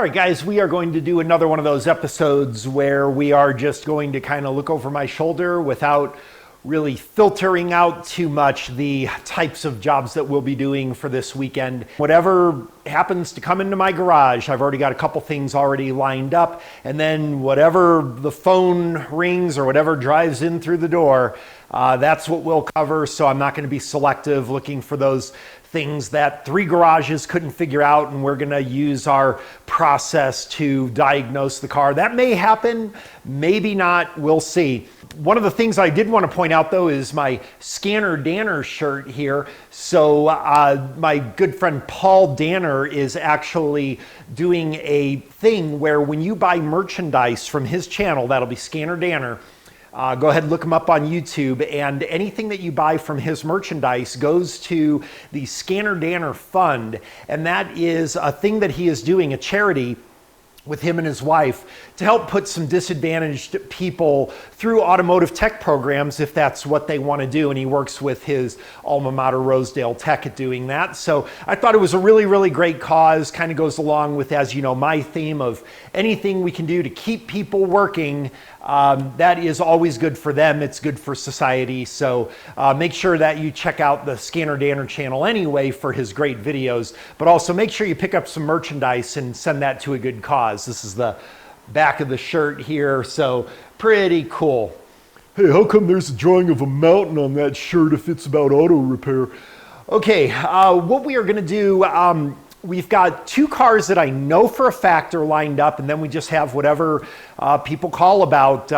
right, guys, we are going to do another one of those episodes where we are just going to kind of look over my shoulder without really filtering out too much the types of jobs that we'll be doing for this weekend. Whatever happens to come into my garage, I've already got a couple things already lined up, and then whatever the phone rings or whatever drives in through the door, that's what we'll cover. So I'm not going to be selective looking for those things that 3 garages couldn't figure out, and we're going to use our process to diagnose the car. That may happen, maybe not, we'll see. One of the things I did want to point out though is my Scanner Danner shirt here. So my good friend Paul Danner is actually doing a thing where when you buy merchandise from his channel, that'll be Scanner Danner, go ahead and look him up on YouTube, and anything that you buy from his merchandise goes to the Scanner Danner Fund, and that is a thing that he is doing, a charity with him and his wife to help put some disadvantaged people through automotive tech programs if that's what they want to do. And he works with his alma mater, Rosedale Tech, at doing that. So I thought it was a really, really great cause. Kind of goes along with, as you know, my theme of anything we can do to keep people working. That is always good for them. It's good for society. So make sure that you check out the Scanner Danner channel anyway for his great videos, but also make sure you pick up some merchandise and send that to a good cause. This is the back of the shirt here, so pretty cool. Hey, how come there's a drawing of a mountain on that shirt if it's about auto repair? Okay, what we are going to do, we've got 2 cars that I know for a fact are lined up, and then we just have whatever people call about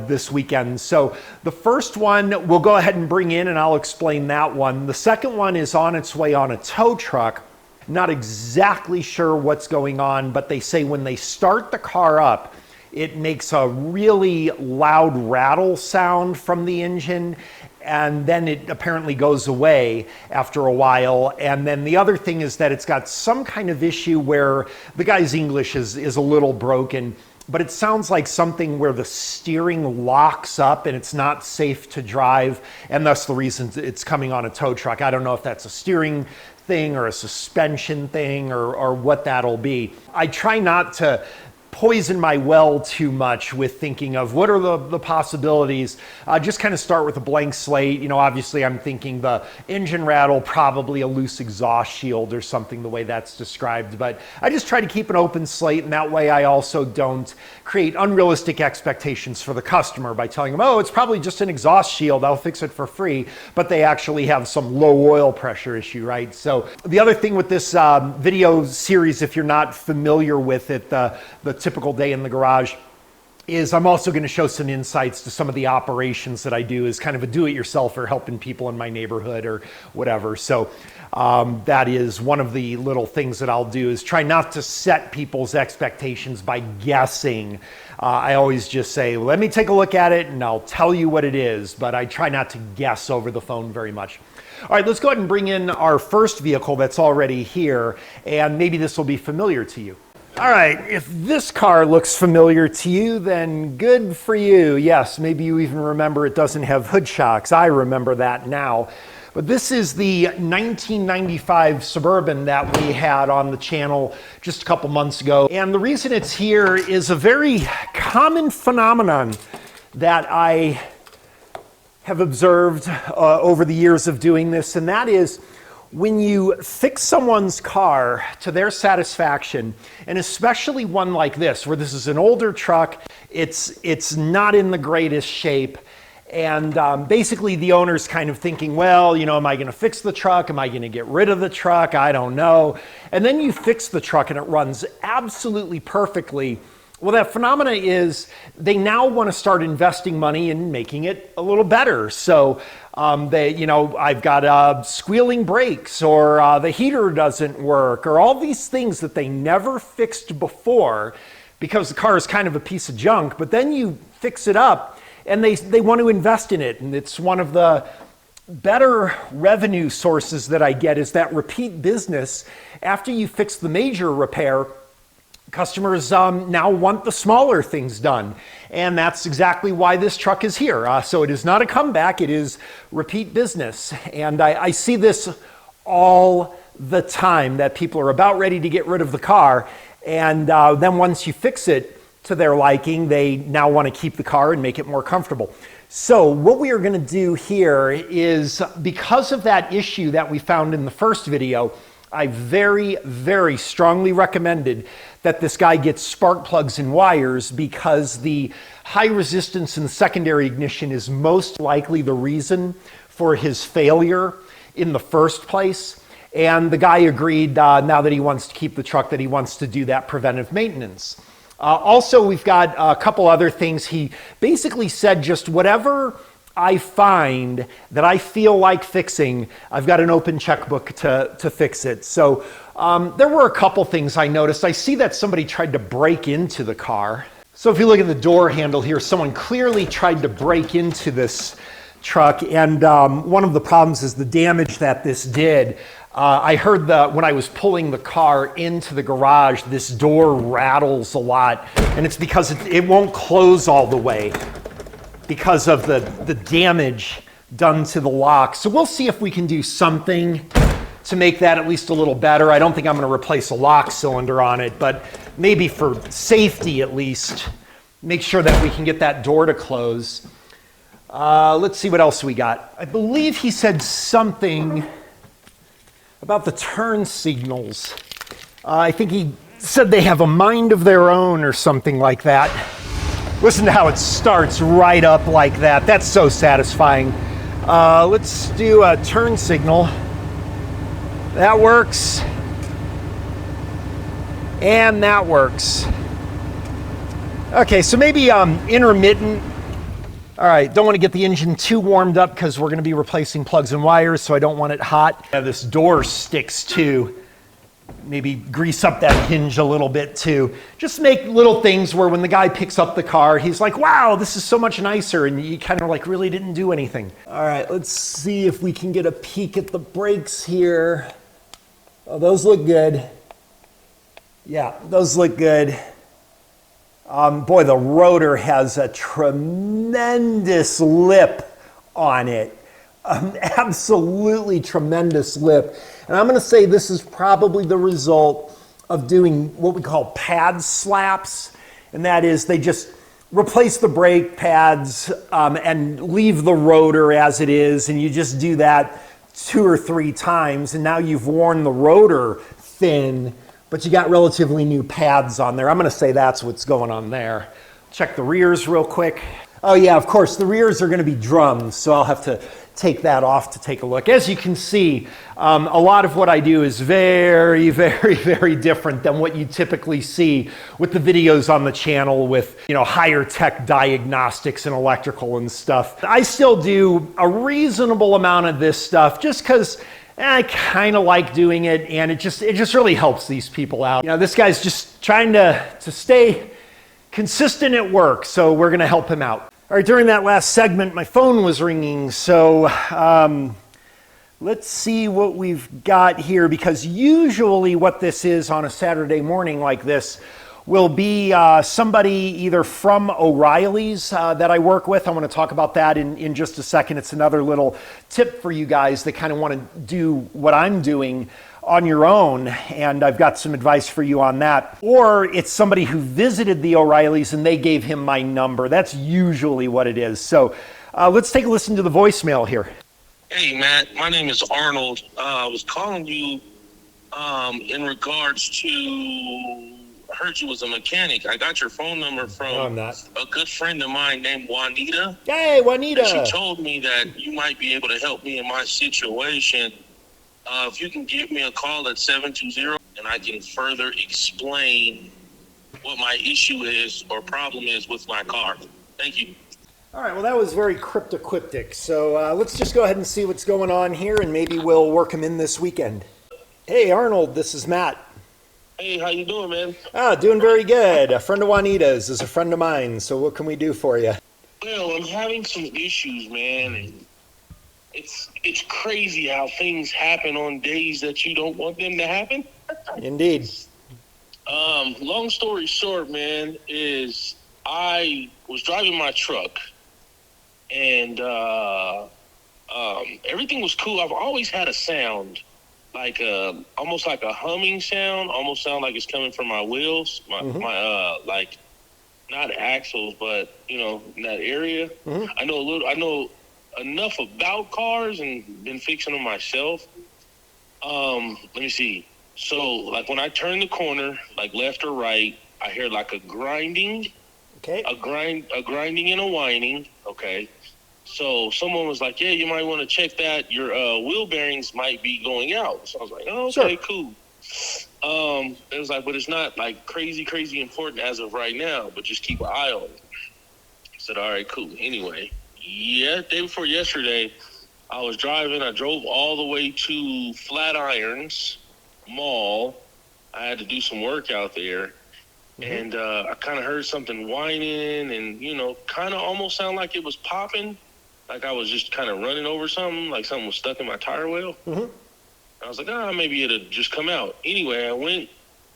this weekend. So the first one we'll go ahead and bring in, and I'll explain that one. The second one is on its way on a tow truck. Not exactly sure what's going on, but they say when they start the car up, it makes a really loud rattle sound from the engine, and then it apparently goes away after a while. And then the other thing is that it's got some kind of issue where the guy's English is a little broken, but it sounds like something where the steering locks up and it's not safe to drive, and that's the reason it's coming on a tow truck. I don't know if that's a steering thing or a suspension thing or what that'll be. I try not to poison my well too much with thinking of what are the possibilities. Just kind of start with a blank slate. You know, obviously I'm thinking the engine rattle, probably a loose exhaust shield or something, the way that's described. But I just try to keep an open slate, and that way I also don't create unrealistic expectations for the customer by telling them, oh, it's probably just an exhaust shield, I'll fix it for free, but they actually have some low oil pressure issue, right? So the other thing with this video series, if you're not familiar with it, the typical day in the garage, is I'm also going to show some insights to some of the operations that I do as kind of a do-it-yourselfer, helping people in my neighborhood or whatever. So that is one of the little things that I'll do, is try not to set people's expectations by guessing. I always just say, let me take a look at it and I'll tell you what it is, but I try not to guess over the phone very much. All right, let's go ahead and bring in our first vehicle that's already here, and maybe this will be familiar to you. All right, if this car looks familiar to you, then good for you. Yes, maybe you even remember it doesn't have hood shocks. I remember that now. But this is the 1995 Suburban that we had on the channel just a couple months ago. And the reason it's here is a very common phenomenon that I have observed over the years of doing this, and that is when you fix someone's car to their satisfaction, and especially one like this, where this is an older truck, it's not in the greatest shape, and basically the owner's kind of thinking, well, you know, am I going to fix the truck? Am I going to get rid of the truck? I don't know. And then you fix the truck and it runs absolutely perfectly. Well, that phenomena is they now want to start investing money in making it a little better. So I've got squealing brakes, or the heater doesn't work, or all these things that they never fixed before because the car is kind of a piece of junk. But then you fix it up and they want to invest in it. And it's one of the better revenue sources that I get, is that repeat business. After you fix the major repair, customers now want the smaller things done. And that's exactly why this truck is here. So it is not a comeback, it is repeat business. And I see this all the time, that people are about ready to get rid of the car And then once you fix it to their liking, they now want to keep the car and make it more comfortable. So what we are going to do here is, because of that issue that we found in the first video, I very, very strongly recommended that this guy gets spark plugs and wires, because the high resistance in the secondary ignition is most likely the reason for his failure in the first place. And the guy agreed, now that he wants to keep the truck, that he wants to do that preventive maintenance. Also, we've got a couple other things. He basically said, just whatever I find that I feel like fixing, I've got an open checkbook to fix it. So there were a couple things I noticed. I see that somebody tried to break into the car. So if you look at the door handle here, someone clearly tried to break into this truck. And one of the problems is the damage that this did. I heard when I was pulling the car into the garage, this door rattles a lot, and it's because it won't close all the way because of the damage done to the lock. So we'll see if we can do something to make that at least a little better. I don't think I'm going to replace a lock cylinder on it, but maybe for safety at least, make sure that we can get that door to close. Let's see what else we got. I believe he said something about the turn signals. I think he said they have a mind of their own or something like that. Listen to how it starts right up like that. That's so satisfying. Let's do a turn signal. That works. And that works. Okay, so maybe intermittent. All right, don't want to get the engine too warmed up because we're going to be replacing plugs and wires, so I don't want it hot. This door sticks too. Maybe grease up that hinge a little bit too. Just make little things where when the guy picks up the car, he's like, wow, this is so much nicer, and you kind of like really didn't do anything. All right, let's see if we can get a peek at the brakes here. Oh, those look good. Yeah, those look good. Boy, the rotor has a tremendous lip on it. Absolutely tremendous lip. And I'm going to say this is probably the result of doing what we call pad slaps. And that is they just replace the brake pads and leave the rotor as it is. And you just do that 2 or 3 times. And now you've worn the rotor thin, but you got relatively new pads on there. I'm going to say that's what's going on there. Check the rears real quick. Oh yeah, of course, the rears are going to be drums, so I'll have to take that off to take a look. As you can see, a lot of what I do is very, very, very different than what you typically see with the videos on the channel with, higher tech diagnostics and electrical and stuff. I still do a reasonable amount of this stuff just because I kind of like doing it, and it just really helps these people out. This guy's just trying to stay consistent at work, so we're going to help him out. All right, during that last segment, my phone was ringing, so let's see what we've got here, because usually what this is on a Saturday morning like this will be somebody either from O'Reilly's that I work with. I want to talk about that in just a second. It's another little tip for you guys that kind of want to do what I'm doing on your own, and I've got some advice for you on that. Or it's somebody who visited the O'Reilly's and they gave him my number. That's usually what it is. So let's take a listen to the voicemail here. Hey, Matt, my name is Arnold. I was calling you in regards to, I heard you was a mechanic. I got your phone number from a good friend of mine named Juanita. Hey, Juanita. And she told me that you might be able to help me in my situation. If you can give me a call at 720, and I can further explain what my issue is or problem is with my car. Thank you. All right, well, that was very cryptic. So let's just go ahead and see what's going on here, and maybe we'll work him in this weekend. Hey, Arnold, this is Matt. Hey, how you doing, man? Doing very good. A friend of Juanita's is a friend of mine, so what can we do for you? Well, I'm having some issues, man, and it's crazy how things happen on days that you don't want them to happen. Indeed. Long story short, man, is I was driving my truck, and everything was cool. I've always had a sound like almost like a humming sound, almost sound like it's coming from my wheels, my like not axles, but you know, in that area. I know enough about cars and been fixing them myself. Let me see. So like when I turn the corner, like left or right, I hear like a grinding, a grinding and a whining. Okay. So someone was like, yeah, you might want to check that. Your wheel bearings might be going out. So I was like, oh, okay, cool. It was like, but it's not like crazy important as of right now, but just keep an eye on it. I said, all right, cool. Anyway, day before yesterday, I was driving. I drove all the way to Flatirons Mall. I had to do some work out there. And I kind of heard something whining and, you know, kind of almost sound like it was popping. Like I was just kind of running over something, like something was stuck in my tire wheel. I was like, maybe it'll just come out. Anyway, I went,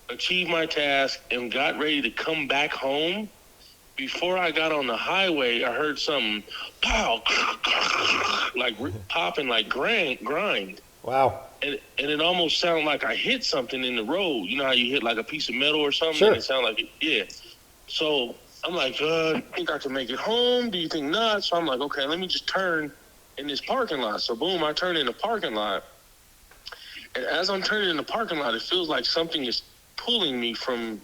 achieved my task, and got ready to come back home. Before I got on the highway, I heard something pow, like popping, like grind. Wow. And it almost sounded like I hit something in the road. You know how you hit like a piece of metal or something? Sure. And it sounded like it, yeah. So I'm like, I think I can make it home. Do you think not? So I'm like, okay, let me just turn in this parking lot. So boom, I turn in the parking lot. And as I'm turning in the parking lot, it feels like something is pulling me from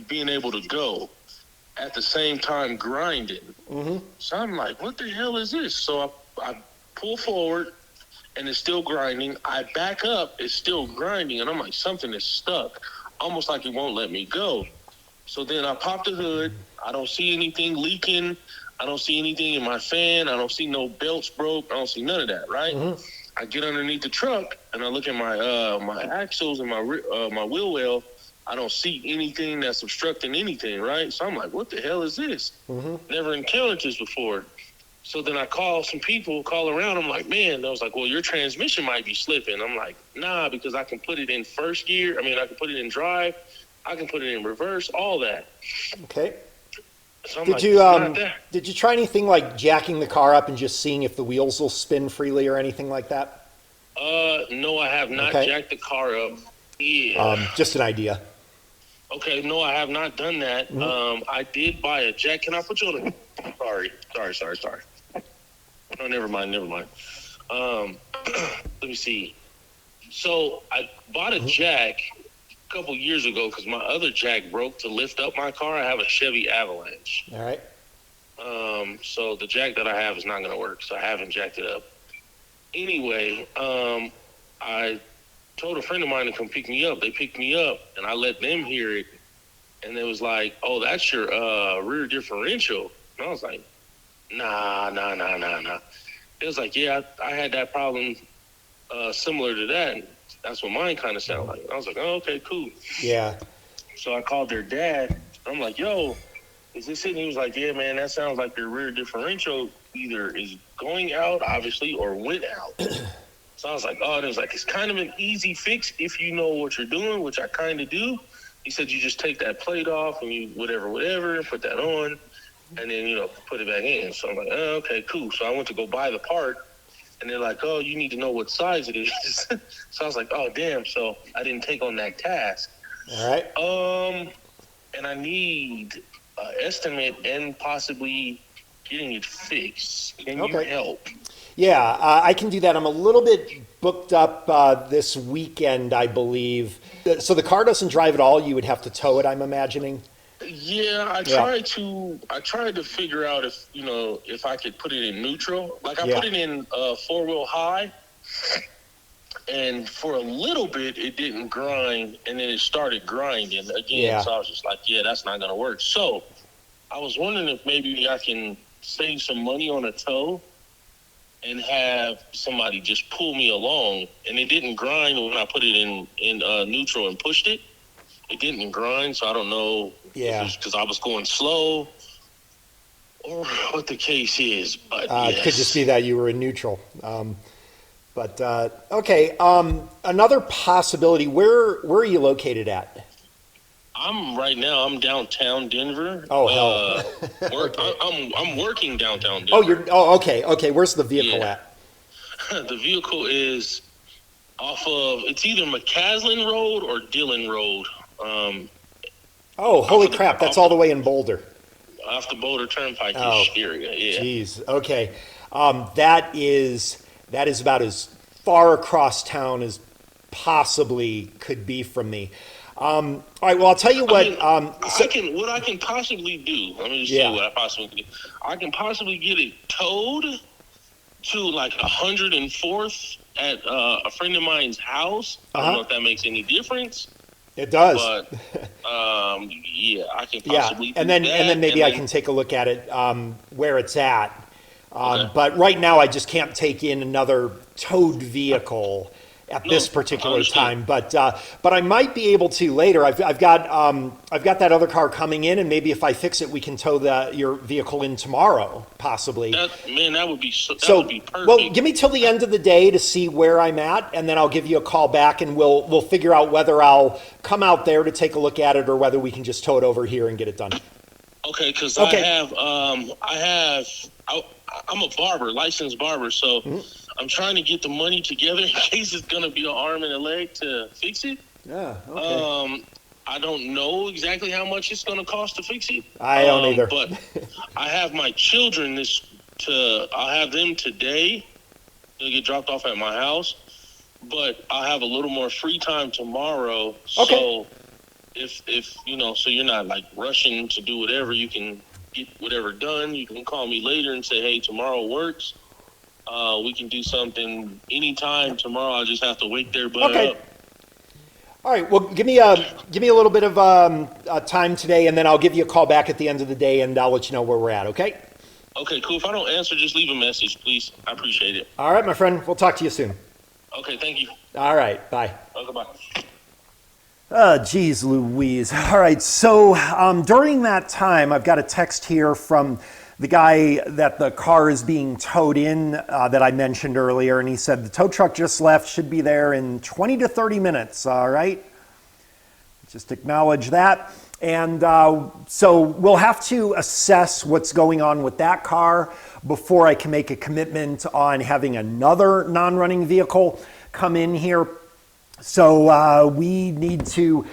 being able to go. At the same time grinding. So I'm like, what the hell is this? So I pull forward and it's still grinding. I back up, it's still grinding. And I'm like, something is stuck. Almost like it won't let me go. So then I pop the hood. I don't see anything leaking. I don't see anything in my fan. I don't see no belts broke. I don't see none of that, right? I get underneath the truck and I look at my axles and my wheel well. I don't see anything that's obstructing anything, right? So I'm like, what the hell is this? Never encountered this before. So then I call around. I'm like, man, I was like, well, your transmission might be slipping. I'm like, nah, because I can put it in first gear. I mean, I can put it in drive. I can put it in reverse, all that. Okay. So I'm did you try anything like jacking the car up and just seeing if the wheels will spin freely or anything like that? No, I have not jacked the car up. Yeah. Just an idea. Okay, no, I have not done that. I did buy a jack. Can I put you on a... Sorry. No, never mind. Let me see. So I bought a jack a couple years ago because my other jack broke to lift up my car. I have a Chevy Avalanche. All right. So the jack that I have is not going to work, so I haven't jacked it up. Anyway, I told a friend of mine to come pick me up. They picked me up, and I let them hear it. And it was like, oh, that's your rear differential. And I was like, nah. It was like, yeah, I had that problem similar to that. And that's what mine kind of sounded like. I was like, oh, okay, cool. Yeah. So I called their dad. I'm like, yo, is this it? And he was like, yeah, man, that sounds like your rear differential either is going out, obviously, or went out. So I was like, oh, and it was like, it's kind of an easy fix if you know what you're doing, which I kind of do. He said, you just take that plate off and you whatever, put that on, and then, you know, put it back in. So I'm like, oh, okay, cool. So I went to go buy the part, and they're like, oh, you need to know what size it is. So I was like, oh, damn. So I didn't take on that task. All right. And I need an estimate and possibly getting it fixed. Can you help? Yeah, I can do that. I'm a little bit booked up this weekend, I believe. So the car doesn't drive at all. You would have to tow it, I'm imagining. Yeah, I tried to figure out if I could put it in neutral. Like I put it in 4-wheel high, and for a little bit it didn't grind, and then it started grinding again. Yeah. So I was just like, yeah, that's not gonna work. So I was wondering if maybe I can save some money on a tow and have somebody just pull me along. And it didn't grind when I put it in neutral and pushed it. It didn't grind, so I don't know if it's because I was going slow or what the case is. But it could just be that you were in neutral. Okay. Another possibility. Where are you located at? I'm downtown Denver. Oh hell! Okay. I'm working downtown Denver. Okay. Where's the vehicle at? The vehicle is off of, it's either McCaslin Road or Dillon Road. Oh, holy crap! That's all the way in Boulder. Off the Boulder Turnpike area. Yeah. Jeez. Okay. That is about as far across town as possibly could be from me. All right. Well, I'll tell you what. What I can possibly do. Let me just see what I possibly can do. I can possibly get it towed to like 104th at a friend of mine's house. I don't know if that makes any difference. It does. But yeah, I can possibly do and then that. and then maybe I can take a look at it where it's at. But right now I just can't take in another towed vehicle at this particular time. But I might be able to later. I've got that other car coming in, and maybe if I fix it, we can tow your vehicle in tomorrow, possibly. That would be would be perfect. Well, give me till the end of the day to see where I'm at, and then I'll give you a call back, and we'll figure out whether I'll come out there to take a look at it or whether we can just tow it over here and get it done. Okay, because I'm a barber, licensed barber, so I'm trying to get the money together in case it's going to be an arm and a leg to fix it. Yeah, okay. I don't know exactly how much it's going to cost to fix it. I don't either. But I have my children I'll have them today. They'll get dropped off at my house, but I'll have a little more free time tomorrow. Okay. So if so you're not like rushing to do whatever, you can get whatever done. You can call me later and say, hey, tomorrow works. We can do something anytime tomorrow. I'll just have to wake their butt up. All right. Well, give me a little bit of time today, and then I'll give you a call back at the end of the day, and I'll let you know where we're at. Okay. Okay. Cool. If I don't answer, just leave a message, please. I appreciate it. All right, my friend. We'll talk to you soon. Okay. Thank you. All right. Bye. Okay. Bye. Geez Louise. All right, so during that time, I've got a text here from the guy that the car is being towed in that I mentioned earlier, and he said the tow truck just left, should be there in 20 to 30 minutes, all right? Just acknowledge that. And so we'll have to assess what's going on with that car before I can make a commitment on having another non-running vehicle come in here. So we need to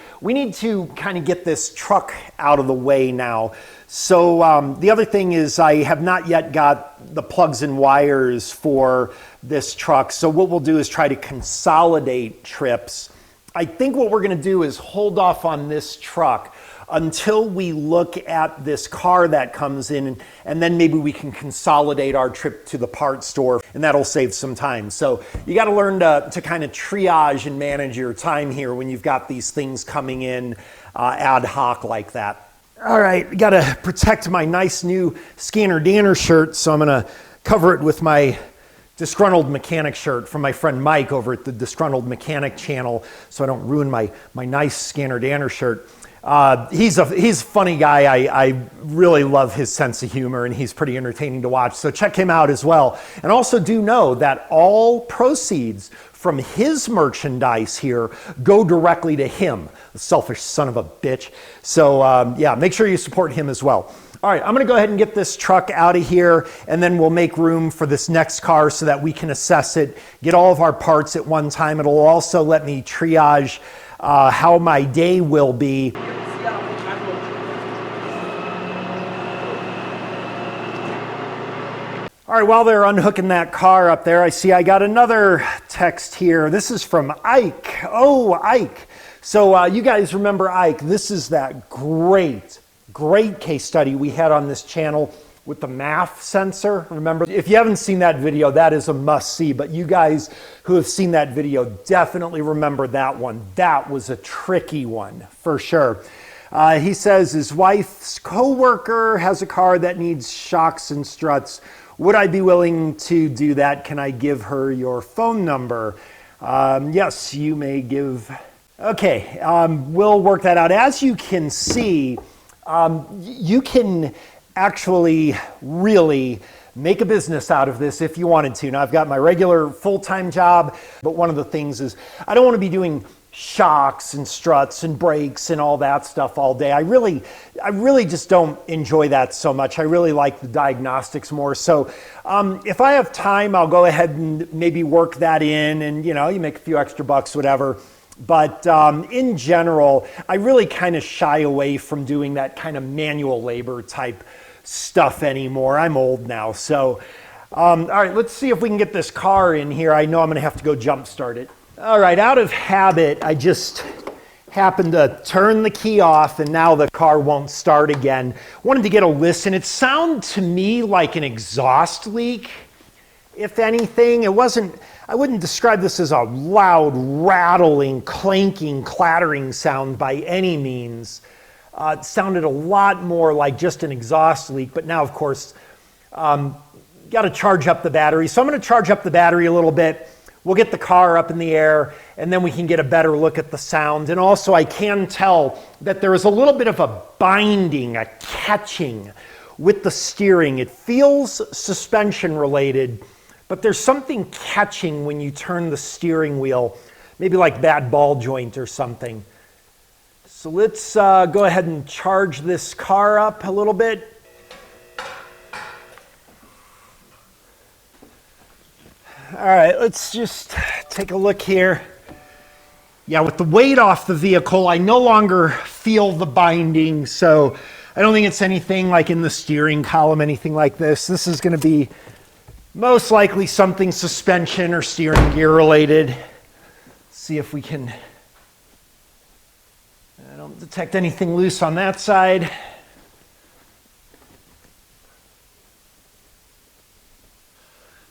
kind of get this truck out of the way now. So the other thing is I have not yet got the plugs and wires for this truck. So what we'll do is try to consolidate trips. I think what we're going to do is hold off on this truck until we look at this car that comes in, and then maybe we can consolidate our trip to the parts store, and that'll save some time. So you got to learn to kind of triage and manage your time here when you've got these things coming in ad hoc like that. All right, got to protect my nice new Scanner Danner shirt, so I'm going to cover it with my Disgruntled Mechanic shirt from my friend Mike over at the Disgruntled Mechanic channel, so I don't ruin my nice Scanner Danner shirt. He's a funny guy. I really love his sense of humor, and he's pretty entertaining to watch. So check him out as well. And also do know that all proceeds from his merchandise here go directly to him, the selfish son of a bitch. So yeah, make sure you support him as well. All right, I'm gonna go ahead and get this truck out of here, and then we'll make room for this next car so that we can assess it, get all of our parts at one time. It'll also let me triage how my day will be. All right, while they're unhooking that car up there, I see I got another text here. This is from Ike. Oh, Ike. So you guys remember Ike. This is that great case study we had on this channel with the MAF sensor. Remember, if you haven't seen that video, that is a must see, but you guys who have seen that video definitely remember that one. That was a tricky one for sure. He says his wife's coworker has a car that needs shocks and struts. Would I be willing to do that? Can I give her your phone number? Yes, you may give. Okay, we'll work that out. As you can see, you can actually really make a business out of this if you wanted to. Now I've got my regular full-time job, but one of the things is I don't want to be doing shocks and struts and brakes and all that stuff all day. I really just don't enjoy that so much. I really like the diagnostics more. So if I have time, I'll go ahead and maybe work that in, and you make a few extra bucks, whatever. But in general, I really kind of shy away from doing that kind of manual labor type stuff anymore. I'm old now. So all right, let's see if we can get this car in here. I know I'm going to have to go jump start it. All right, out of habit, I just happened to turn the key off, and now the car won't start again. Wanted to get a listen. It sounded to me like an exhaust leak, if anything. It wasn't, I wouldn't describe this as a loud, rattling, clanking, clattering sound by any means. It sounded a lot more like just an exhaust leak, but now, of course, got to charge up the battery. So I'm going to charge up the battery a little bit. We'll get the car up in the air, and then we can get a better look at the sound. And also, I can tell that there is a little bit of a binding, a catching with the steering. It feels suspension related, but there's something catching when you turn the steering wheel, maybe like bad ball joint or something. So let's go ahead and charge this car up a little bit. All right, let's just take a look here. Yeah, with the weight off the vehicle, I no longer feel the binding, so I don't think it's anything like in the steering column, anything like this. This is going to be most likely something suspension or steering gear related. Let's see if we can... I don't detect anything loose on that side.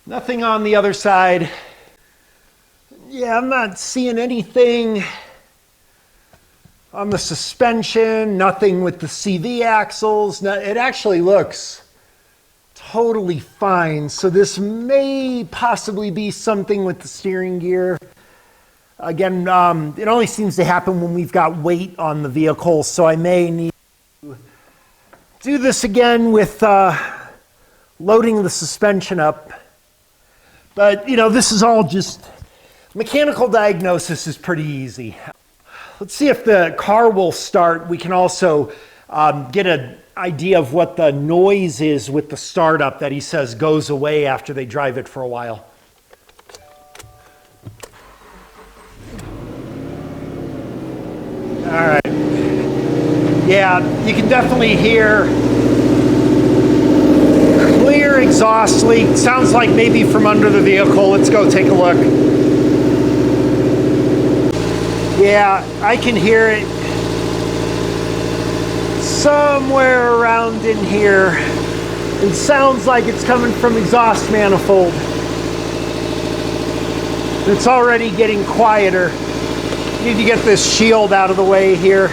Nothing on the other side. Yeah, I'm not seeing anything on the suspension, nothing with the CV axles. It actually looks totally fine. So this may possibly be something with the steering gear. Again, it only seems to happen when we've got weight on the vehicle, so I may need to do this again with loading the suspension up. But, this is all just, mechanical diagnosis is pretty easy. Let's see if the car will start. We can also get an idea of what the noise is with the startup that he says goes away after they drive it for a while. All right. Yeah, you can definitely hear clear exhaust leak. Sounds like maybe from under the vehicle. Let's go take a look. Yeah, I can hear it somewhere around in here. It sounds like it's coming from exhaust manifold. It's already getting quieter. Need to get this shield out of the way here.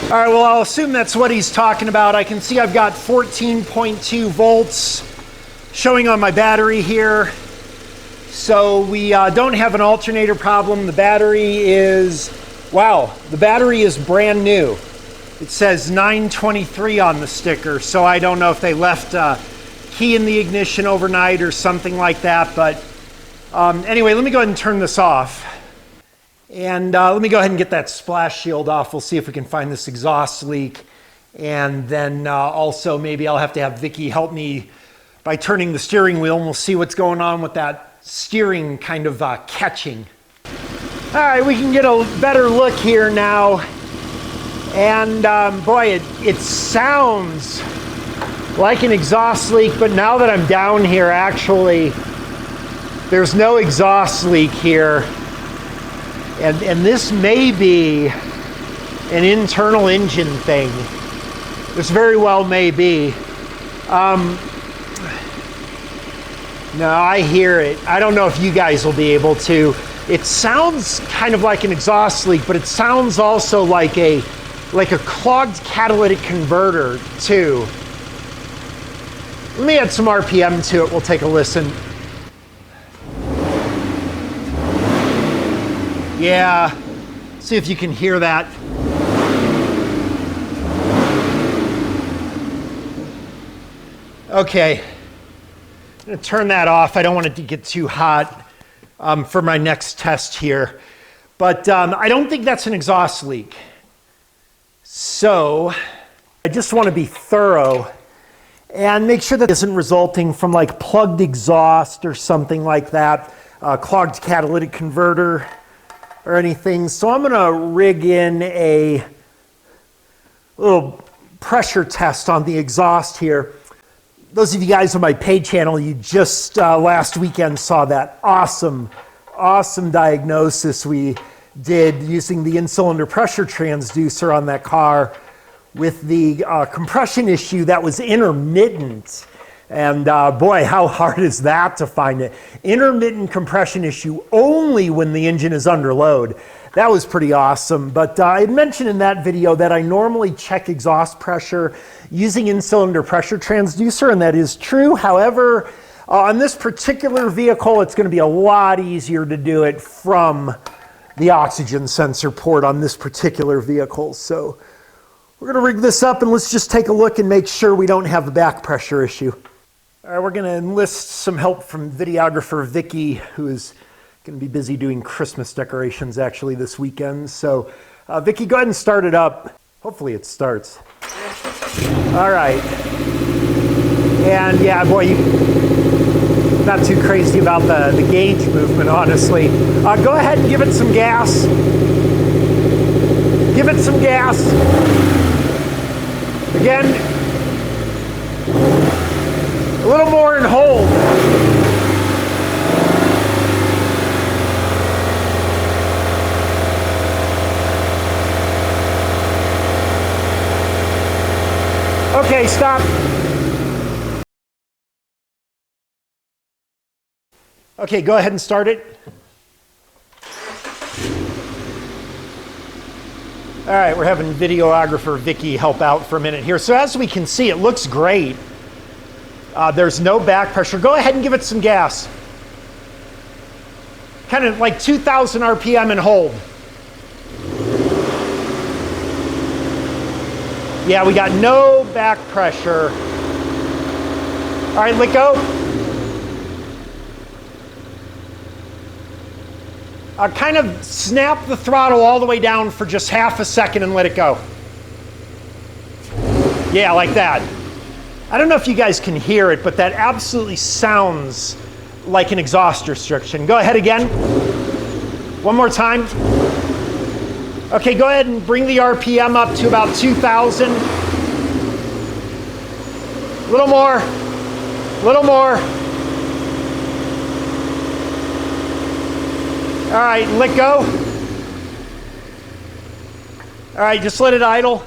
All right, well, I'll assume that's what he's talking about. I can see I've got 14.2 volts showing on my battery here. So we don't have an alternator problem. The battery is, wow, the battery is brand new. It says 923 on the sticker, so I don't know if they left a key in the ignition overnight or something like that. But anyway, let me go ahead and turn this off. And let me go ahead and get that splash shield off. We'll see if we can find this exhaust leak. And then also maybe I'll have to have Vicky help me by turning the steering wheel, and we'll see what's going on with that steering kind of catching. All right, we can get a better look here now. And boy, it sounds like an exhaust leak, but now that I'm down here, actually, there's no exhaust leak here. And this may be an internal engine thing. This very well may be. No, I hear it. I don't know if you guys will be able to. It sounds kind of like an exhaust leak, but it sounds also like a clogged catalytic converter too. Let me add some RPM to it. We'll take a listen. Yeah, see if you can hear that. Okay, I'm gonna turn that off. I don't want it to get too hot for my next test here. But I don't think that's an exhaust leak. So I just want to be thorough and make sure that it isn't resulting from like plugged exhaust or something like that, clogged catalytic converter or anything. So I'm going to rig in a little pressure test on the exhaust here. Those of you guys on my paid channel, you just last weekend saw that awesome diagnosis we did using the in-cylinder pressure transducer on that car with the compression issue that was intermittent. And boy, how hard is that to find it? Intermittent compression issue only when the engine is under load. That was pretty awesome. But I had mentioned in that video that I normally check exhaust pressure using in-cylinder pressure transducer, and that is true. However, on this particular vehicle, it's going to be a lot easier to do it from the oxygen sensor port on this particular vehicle. So we're going to rig this up and let's just take a look and make sure we don't have a back pressure issue. All right, we're going to enlist some help from videographer Vicky, who is going to be busy doing Christmas decorations actually this weekend. So Vicky, go ahead and start it up. Hopefully it starts. All right. And yeah, boy, not too crazy about the gauge movement, honestly. Go ahead and give it some gas. Give it some gas. Again, a little more and hold. Okay, stop. Okay, go ahead and start it. All right, we're having videographer Vicky help out for a minute here. So as we can see, it looks great. There's no back pressure. Go ahead and give it some gas. Kind of like 2,000 RPM and hold. Yeah, we got no back pressure. All right, let go. Kind of snap the throttle all the way down for just half a second and let it go. Yeah, like that. I don't know if you guys can hear it, but that absolutely sounds like an exhaust restriction. Go ahead again. One more time. Okay, go ahead and bring the RPM up to about 2,000. A little more. A little more. All right, let go. All right, just let it idle.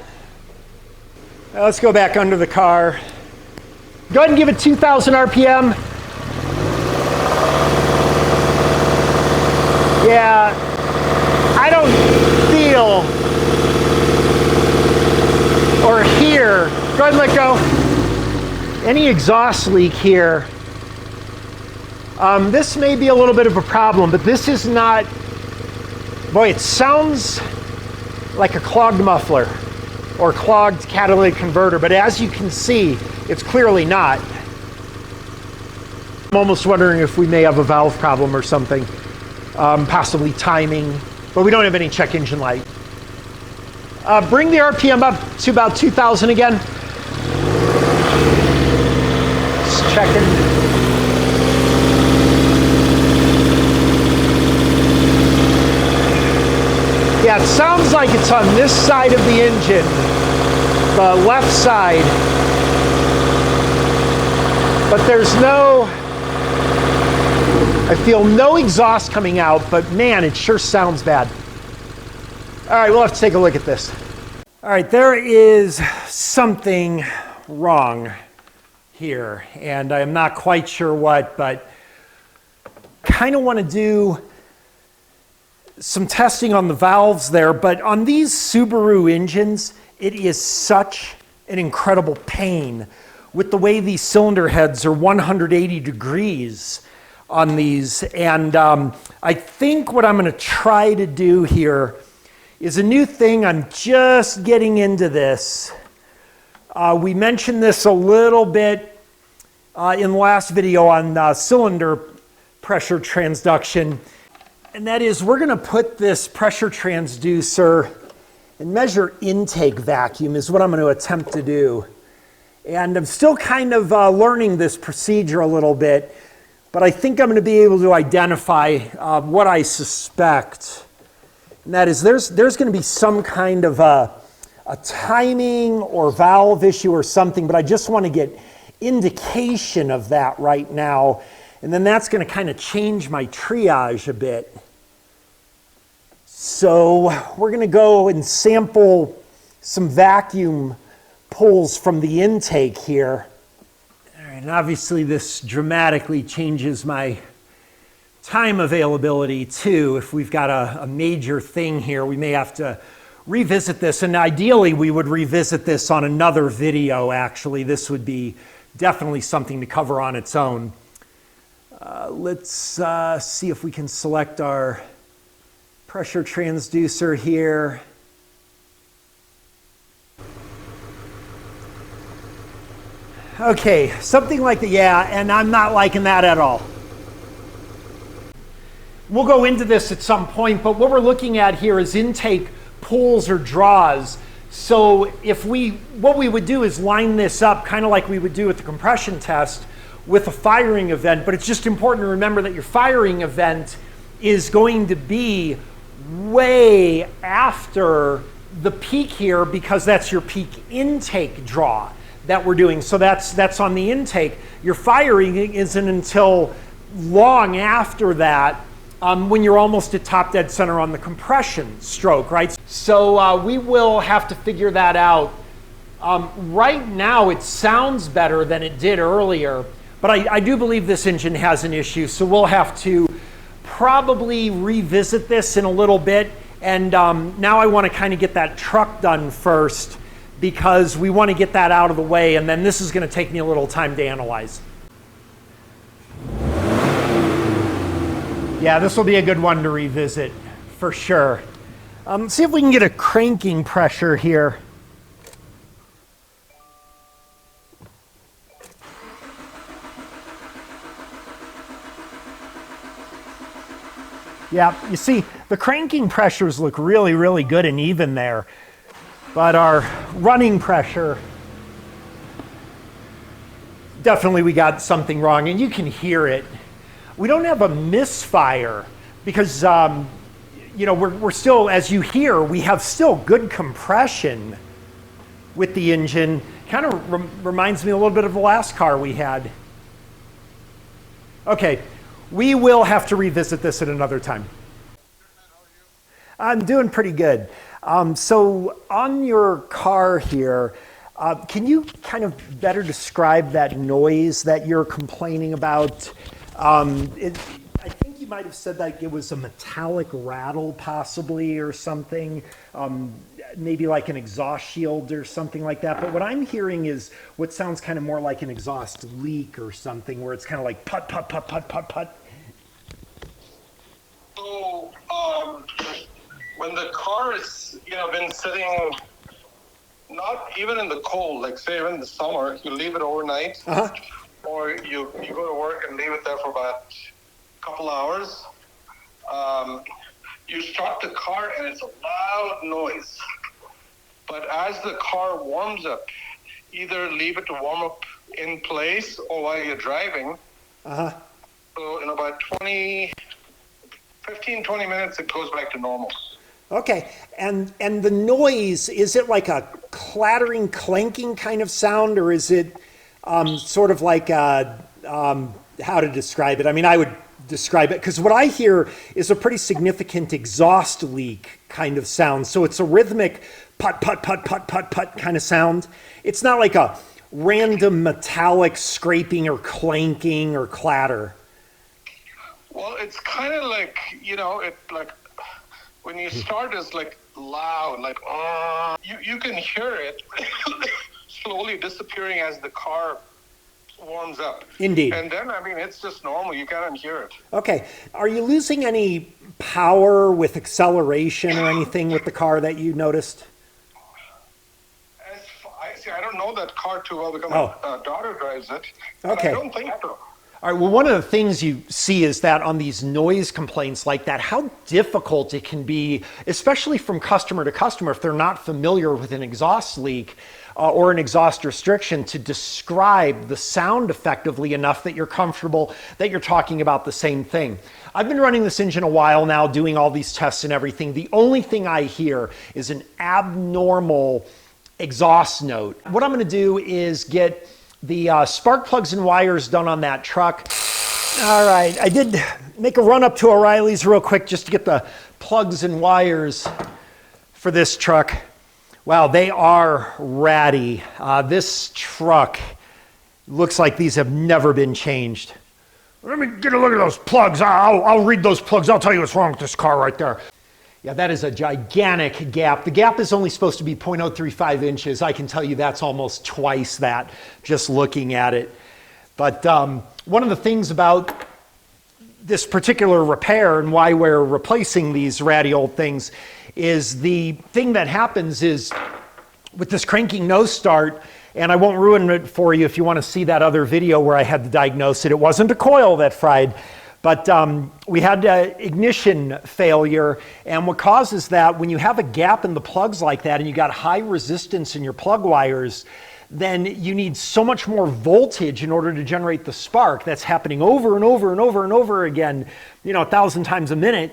Now let's go back under the car. Go ahead and give it 2,000 RPM. Yeah, I don't feel or hear. Go ahead and let go. Any exhaust leak here. This may be a little bit of a problem, but this is not, boy, it sounds like a clogged muffler or clogged catalytic converter, but as you can see, it's clearly not. I'm almost wondering if we may have a valve problem or something, possibly timing, but we don't have any check engine light. Bring the RPM up to about 2,000 again. Just checking. Yeah, it sounds like it's on this side of the engine, the left side, but there's no, I feel no exhaust coming out, but man, it sure sounds bad. All right, we'll have to take a look at this. All right, there is something wrong here, and I'm not quite sure what, but kind of want to do some testing on the valves there, but on these Subaru engines, it is such an incredible pain with the way these cylinder heads are 180 degrees on these. And I think what I'm going to try to do here is a new thing. I'm just getting into this. We mentioned this a little bit in the last video on cylinder pressure transduction. And that is, we're going to put this pressure transducer and measure intake vacuum is what I'm going to attempt to do. And I'm still kind of learning this procedure a little bit, but I think I'm going to be able to identify what I suspect. And that is, there's going to be some kind of a timing or valve issue or something, but I just want to get indication of that right now. And then that's going to kind of change my triage a bit. So we're going to go and sample some vacuum pulls from the intake here. All right, and obviously this dramatically changes my time availability too. If we've got a major thing here, we may have to revisit this. And ideally, we would revisit this on another video, actually. This would be definitely something to cover on its own. Let's see if we can select our pressure transducer here. Okay, something like that, yeah, and I'm not liking that at all. We'll go into this at some point, but what we're looking at here is intake pulls or draws. So what we would do is line this up kind of like we would do with the compression test with a firing event, but it's just important to remember that your firing event is going to be way after the peak here because that's your peak intake draw that we're doing. So that's on the intake. Your firing isn't until long after that when you're almost at top dead center on the compression stroke, right? So we will have to figure that out. Right now it sounds better than it did earlier, but I do believe this engine has an issue, so we'll have to probably revisit this in a little bit. And now I want to kind of get that truck done first because we want to get that out of the way, and then this is going to take me a little time to analyze. Yeah, this will be a good one to revisit for sure. See if we can get a cranking pressure here. Yeah, you see, the cranking pressures look really, really good and even there. But our running pressure, definitely we got something wrong, and you can hear it. We don't have a misfire because, you know, we're still, as you hear, we have still good compression with the engine. Kind of reminds me a little bit of the last car we had. Okay. We will have to revisit this at another time. I'm doing pretty good. So on your car here, can you kind of better describe that noise that you're complaining about? I think you might have said that it was a metallic rattle possibly or something, maybe like an exhaust shield or something like that. But what I'm hearing is what sounds kind of more like an exhaust leak or something where it's kind of like put, put, put, put, put, put. So, when the car is, been sitting, not even in the cold, like say even in the summer, you leave it overnight, or you go to work and leave it there for about a couple hours, you start the car and it's a loud noise. But as the car warms up, either leave it to warm up in place or while you're driving. So in about 15, 20 minutes, it goes back to normal. Okay, and the noise, is it like a clattering, clanking kind of sound, or is it sort of like how to describe it? I mean, I would describe it, because what I hear is a pretty significant exhaust leak kind of sound. So it's a rhythmic put, put, put, put, put, put kind of sound. It's not like a random metallic scraping or clanking or clatter. Well, it's kind of like, when you start, it's like loud, like, you can hear it slowly disappearing as the car warms up. Indeed. And then, it's just normal. You can't hear it. Okay. Are you losing any power with acceleration or anything with the car that you noticed? I don't know that car too well because my daughter drives it. Okay. I don't think so. All right, well, one of the things you see is that on these noise complaints like that, how difficult it can be, especially from customer to customer, if they're not familiar with an exhaust leak or an exhaust restriction, to describe the sound effectively enough that you're comfortable that you're talking about the same thing. I've been running this engine a while now, doing all these tests and everything. The only thing I hear is an abnormal exhaust note. What I'm going to do is get the spark plugs and wires done on that truck. All right, I did make a run up to O'Reilly's real quick just to get the plugs and wires for this truck. Wow, they are ratty. This truck looks like these have never been changed. Let me get a look at those plugs. I'll read those plugs. I'll tell you what's wrong with this car right there. Yeah, that is a gigantic gap. The gap is only supposed to be 0.035 inches. I can tell you that's almost twice that just looking at it. But one of the things about this particular repair and why we're replacing these ratty old things is the thing that happens is with this cranking nose start, and I won't ruin it for you if you want to see that other video where I had to diagnose it. It wasn't a coil that fried, but we had ignition failure, and what causes that, when you have a gap in the plugs like that and you got high resistance in your plug wires, then you need so much more voltage in order to generate the spark. That's happening over and over and over and over again, 1,000 times a minute.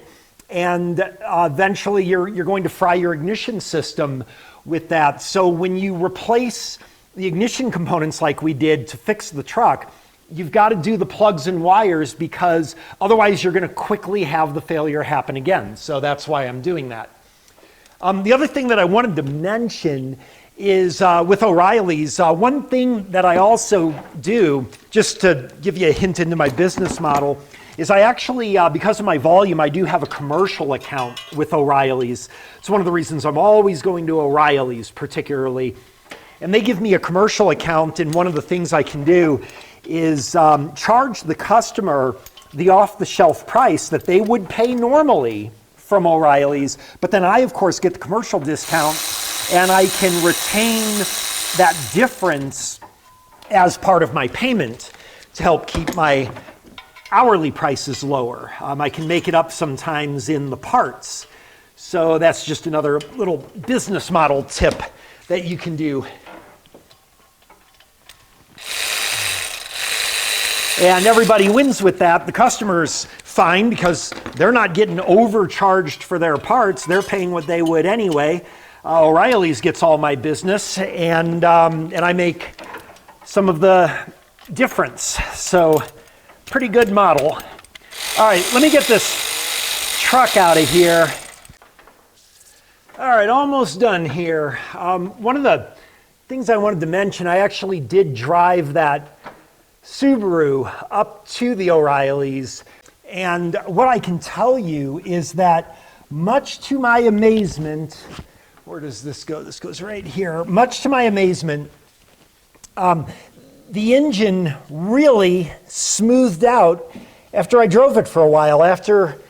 And eventually you're going to fry your ignition system with that. So when you replace the ignition components like we did to fix the truck, you've got to do the plugs and wires, because otherwise you're going to quickly have the failure happen again. So that's why I'm doing that. The other thing that I wanted to mention is with O'Reilly's, one thing that I also do, just to give you a hint into my business model, is I actually, because of my volume, I do have a commercial account with O'Reilly's. It's one of the reasons I'm always going to O'Reilly's particularly. And they give me a commercial account, and one of the things I can do is charge the customer the off-the-shelf price that they would pay normally from O'Reilly's, but then I, of course, get the commercial discount, and I can retain that difference as part of my payment to help keep my hourly prices lower. I can make it up sometimes in the parts. So that's just another little business model tip that you can do. And everybody wins with that. The customer's fine because they're not getting overcharged for their parts. They're paying what they would anyway. O'Reilly's gets all my business, and I make some of the difference. So pretty good model. All right, let me get this truck out of here. All right, almost done here. One of the things I wanted to mention, I actually did drive that Subaru up to the O'Reilly's, and what I can tell you is that, much to my amazement, where does this go? This goes right here. Much to my amazement, the engine really smoothed out after I drove it for a while. After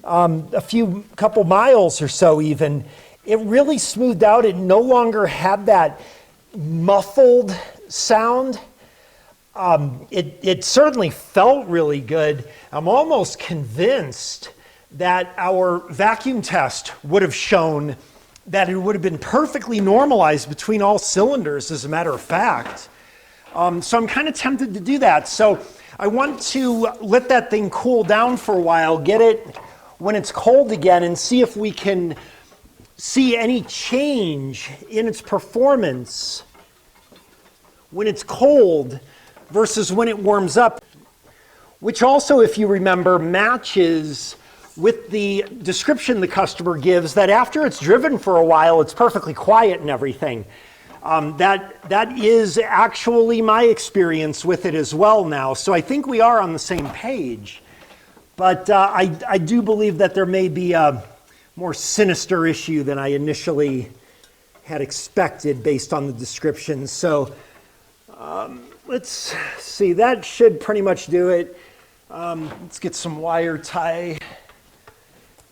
a couple miles or so even, it really smoothed out. It no longer had that muffled sound. It certainly felt really good. I'm almost convinced that our vacuum test would have shown that it would have been perfectly normalized between all cylinders, as a matter of fact. So I'm kind of tempted to do that. So I want to let that thing cool down for a while, get it when it's cold again, and see if we can see any change in its performance when it's cold versus when it warms up, which also, if you remember, matches with the description the customer gives that after it's driven for a while, it's perfectly quiet and everything. That is actually my experience with it as well now. So I think we are on the same page. But I do believe that there may be a more sinister issue than I initially had expected based on the description. So let's see, that should pretty much do it. Let's get some wire tie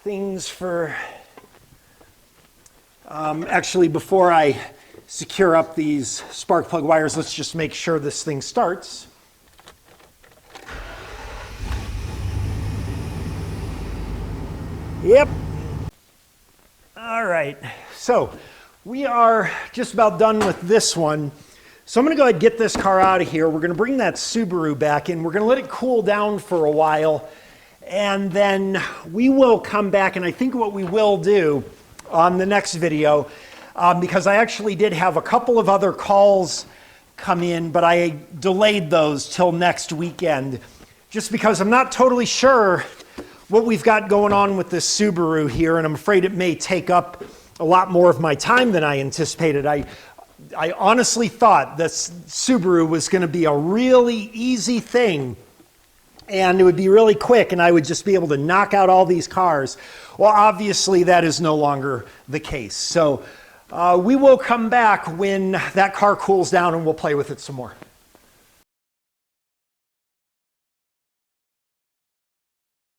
things for, actually before I secure up these spark plug wires, let's just make sure this thing starts. Yep. All right, so we are just about done with this one. So I'm gonna go ahead and get this car out of here. We're gonna bring that Subaru back in. We're gonna let it cool down for a while, and then we will come back, and I think what we will do on the next video, because I actually did have a couple of other calls come in, but I delayed those till next weekend, just because I'm not totally sure what we've got going on with this Subaru here, and I'm afraid it may take up a lot more of my time than I anticipated. I honestly thought this Subaru was going to be a really easy thing, and it would be really quick, and I would just be able to knock out all these cars. Well, obviously that is no longer the case. So we will come back when that car cools down, and we'll play with it some more.